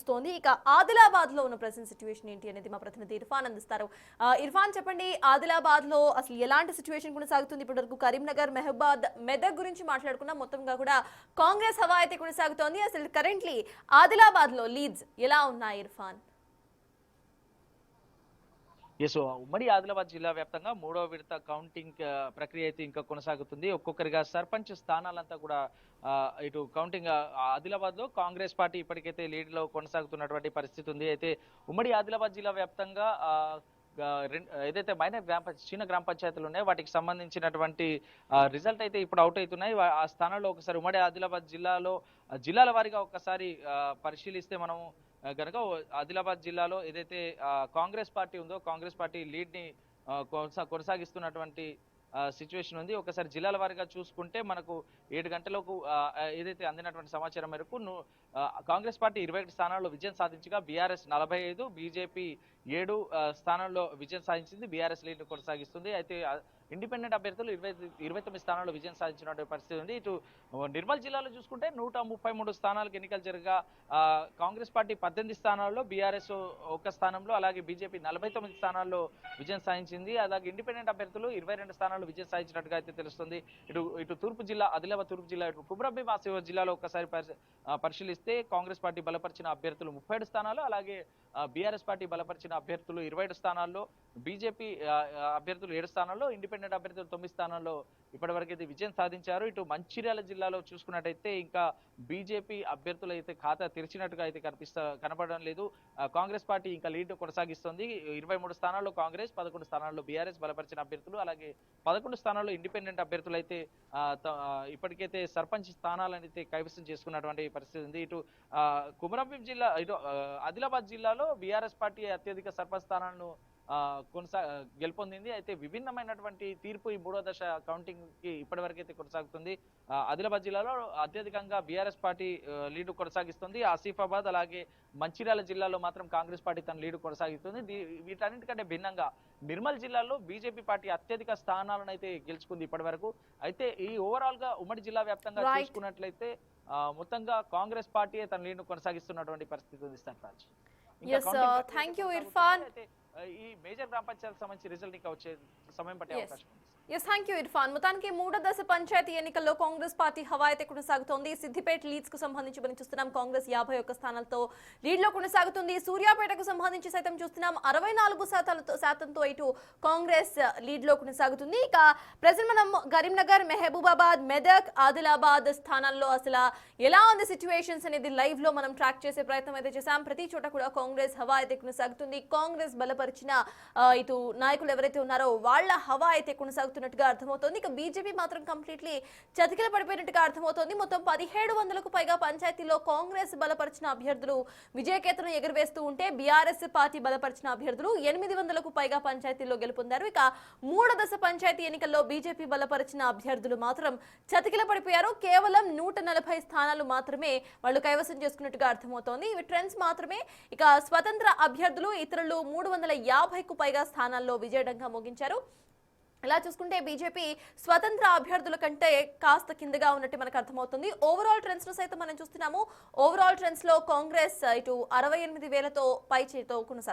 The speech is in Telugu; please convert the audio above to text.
కనిపిస్తోంది. ఇక ఆదిలాబాద్ లో ఉన్న ప్రెసెంట్ సిచ్యువేషన్ ఏంటి అనేది మా ప్రతినిధి ఇర్ఫాన్ అందిస్తారు. ఇర్ఫాన్ చెప్పండి, ఆదిలాబాద్ లో అసలు ఎలాంటి సిచ్యువేషన్ కొనసాగుతుంది? ఇప్పటివరకు కరీంనగర్, మెహబాద్, మెదక్ గురించి మాట్లాడుకున్నా, మొత్తంగా కూడా కాంగ్రెస్ హవా అయితే కొనసాగుతోంది. అసలు కరెంట్లీ ఆదిలాబాద్ లో లీడ్స్ ఎలా ఉన్నాయి ఇర్ఫాన్? ఎస్, ఉమ్మడి ఆదిలాబాద్ జిల్లా వ్యాప్తంగా మూడో విడత కౌంటింగ్ ప్రక్రియ అయితే ఇంకా కొనసాగుతుంది. ఒక్కొక్కరిగా సర్పంచ్ స్థానాలంతా కూడా ఇటు కౌంటింగ్ ఆదిలాబాద్ లో కాంగ్రెస్ పార్టీ ఇప్పటికైతే లీడ్ లో కొనసాగుతున్నటువంటి పరిస్థితి ఉంది. అయితే ఉమ్మడి ఆదిలాబాద్ జిల్లా వ్యాప్తంగా ఏదైతే మైనర్ చిన్న గ్రామ పంచాయతీలు ఉన్నాయో వాటికి సంబంధించినటువంటి రిజల్ట్ అయితే ఇప్పుడు అవుట్ అవుతున్నాయి. ఆ స్థానంలో ఒకసారి ఉమ్మడి ఆదిలాబాద్ జిల్లాల వారీగా ఒకసారి పరిశీలిస్తే మనము గనక ఆదిలాబాద్ జిల్లాలో ఏదైతే కాంగ్రెస్ పార్టీ ఉందో కాంగ్రెస్ పార్టీ లీడ్ ని కొనసాగిస్తున్నటువంటి సిచ్యువేషన్ ఉంది. ఒకసారి జిల్లాల వారీగా చూసుకుంటే మనకు 7 గంటలకు ఏదైతే అందినటువంటి సమాచారం మేరకు కాంగ్రెస్ పార్టీ 21 స్థానాల్లో విజయం సాధించగా బీఆర్ఎస్ 45, బీజేపీ 7 స్థానాల్లో విజయం సాధించింది. బీఆర్ఎస్ లీడ్ కొనసాగిస్తుంది. అయితే ఇండిపెండెంట్ అభ్యర్థులు 29 స్థానాల్లో విజయం సాధించినటువంటి పరిస్థితి ఉంది. ఇటు నిర్మల్ జిల్లాలో చూసుకుంటే 133 స్థానాలకు ఎన్నికలు జరగగా కాంగ్రెస్ పార్టీ 18 స్థానాల్లో, బీఆర్ఎస్ 1 స్థానంలో, అలాగే బీజేపీ 49 స్థానాల్లో విజయం సాధించింది. అలాగే ఇండిపెండెంట్ అభ్యర్థులు 22 స్థానాల్లో విజయం సాధించినట్టుగా అయితే తెలుస్తుంది. ఇటు తూర్పు జిల్లా, ఆదిలాబాద్ తూర్పు జిల్లా, ఇటు కుమ్రంభీం ఆసిఫాబాద్ జిల్లాలో ఒక్కసారి పరిశీలిస్తే కాంగ్రెస్ పార్టీ బలపరిచిన అభ్యర్థులు 37 స్థానాలు, అలాగే బీఆర్ఎస్ పార్టీ బలపరిచిన అభ్యర్థులు 27 స్థానాల్లో, బీజేపీ అభ్యర్థులు 7 స్థానాల్లో, ఇండిపెండెంట్ అభ్యర్థులు 9 స్థానాల్లో ఇప్పటివరకు అయితే విజయం సాధించారు. ఇటు మంచిర్యాల జిల్లాలో చూసుకున్నట్టయితే ఇంకా బీజేపీ అభ్యర్థులు అయితే ఖాతా తెరిచినట్టుగా అయితే కనపడడం లేదు. కాంగ్రెస్ పార్టీ ఇంకా లీడ్ కొనసాగిస్తుంది. 23 స్థానాల్లో కాంగ్రెస్, 11 స్థానాల్లో బీఆర్ఎస్ బలపరిచిన అభ్యర్థులు, అలాగే 11 స్థానాల్లో ఇండిపెండెంట్ అభ్యర్థులు అయితే ఇప్పటికైతే సర్పంచ్ స్థానాలను అయితే కైవసం చేసుకున్నటువంటి పరిస్థితి ఉంది. ఇటు కుమరంభీం జిల్లా, ఇటు ఆదిలాబాద్ జిల్లాలో బీఆర్ఎస్ పార్టీ అత్యధిక సర్పంచ్ స్థానాలను గెలుపొందింది. అయితే విభిన్నమైనటువంటి తీర్పు ఈ మూడో దశ కౌంటింగ్ కి ఇప్పటివరకు అయితే కొనసాగుతుంది. ఆదిలాబాద్ జిల్లాలో అత్యధికంగా బీఆర్ఎస్ పార్టీ లీడ్ కొనసాగిస్తుంది. ఆసిఫాబాద్ అలాగే మంచిర్యాల జిల్లాలో మాత్రం కాంగ్రెస్ పార్టీ తన లీడ్ కొనసాగిస్తుంది. వీటన్నిటికంటే భిన్నంగా నిర్మల్ జిల్లాలో బీజేపీ పార్టీ అత్యధిక స్థానాలను అయితే గెలుచుకుంది ఇప్పటి వరకు. అయితే ఈ ఓవరాల్ గా ఉమ్మడి జిల్లా వ్యాప్తంగా చూసుకున్నట్లయితే మొత్తంగా కాంగ్రెస్ పార్టీ తన లీడ్ కొనసాగిస్తున్నటువంటి పరిస్థితి ఉంది. Thank you Irfan. ఈ మేజర్ గ్రామ పంచాయతీ సంబంధించి రిజల్ట్ ఇంకా వచ్చే సమయం పట్టే అవకాశం ఉంది. Thank you Irfan. మొత్తానికి మూడో దశ పంచాయతీ ఎన్నికల్లో కాంగ్రెస్ పార్టీ హవా అయితే కొనసాగుతోంది. సిద్దిపేట లీడ్స్ కు సంబంధించి మనం చూస్తున్నాం, కాంగ్రెస్ 51 స్థానాలతో లీడ్ లో కొనసాగుతుంది. సూర్యాపేటకు సంబంధించి సైతం చూస్తున్నాం, 64% ఇటు కాంగ్రెస్ లీడ్ లో కొనసాగుతుంది. ఇక ప్రజెంట్ మనం కరీంనగర్, మెహబూబాబాద్, మెదక్, ఆదిలాబాద్ స్థానాల్లో అసలు ఎలా ఉంది సిచ్యువేషన్స్ అనేది లైవ్ లో మనం ట్రాక్ చేసే ప్రయత్నం అయితే చేశాం. ప్రతి చోట కూడా కాంగ్రెస్ హవా అయితే కొనసాగుతుంది. కాంగ్రెస్ బలపరిచిన ఇటు నాయకులు ఎవరైతే ఉన్నారో వాళ్ళ హవా అయితే కొనసాగుతున్నట్టుగా అర్థమవుతోంది. ఇక బీజేపీ మాత్రం కంప్లీట్లీ చతికిల పడిపోయినట్టుగా అర్థమవుతోంది. మొత్తం 1700కు పైగా పంచాయతీలో కాంగ్రెస్ బలపరిచిన అభ్యర్థులు విజయకేతనం ఎగురవేస్తూ ఉంటే, బీఆర్ఎస్ పార్టీ బలపరిచిన అభ్యర్థులు 800కు పైగా పంచాయతీల్లో గెలుపొందారు. ఇక మూడో దశ పంచాయతీ ఎన్నికల్లో బీజేపీ బలపరిచిన అభ్యర్థులు మాత్రం చతికిల పడిపోయారు. కేవలం 140 స్థానాలు మాత్రమే వాళ్ళు కైవసం చేసుకున్నట్టుగా అర్థమవుతోంది. ఇవి ట్రెండ్స్ మాత్రమే. ఇక స్వతంత్ర అభ్యర్థులు ఇతరులు 350కు పైగా స్థానాల్లో విజయడంగా ముగించారు. ఇలా చూసుకుంటే బీజేపీ స్వతంత్ర అభ్యర్థుల కంటే కాస్త కిందగా ఉన్నట్టు మనకు అర్థమవుతుంది. ఓవరాల్ ట్రెండ్స్ ను సైతం మనం చూస్తున్నాము. ఓవరాల్ ట్రెండ్స్ లో కాంగ్రెస్ ఇటు 68,000తో పై చేతో కొనసాగుతుంది.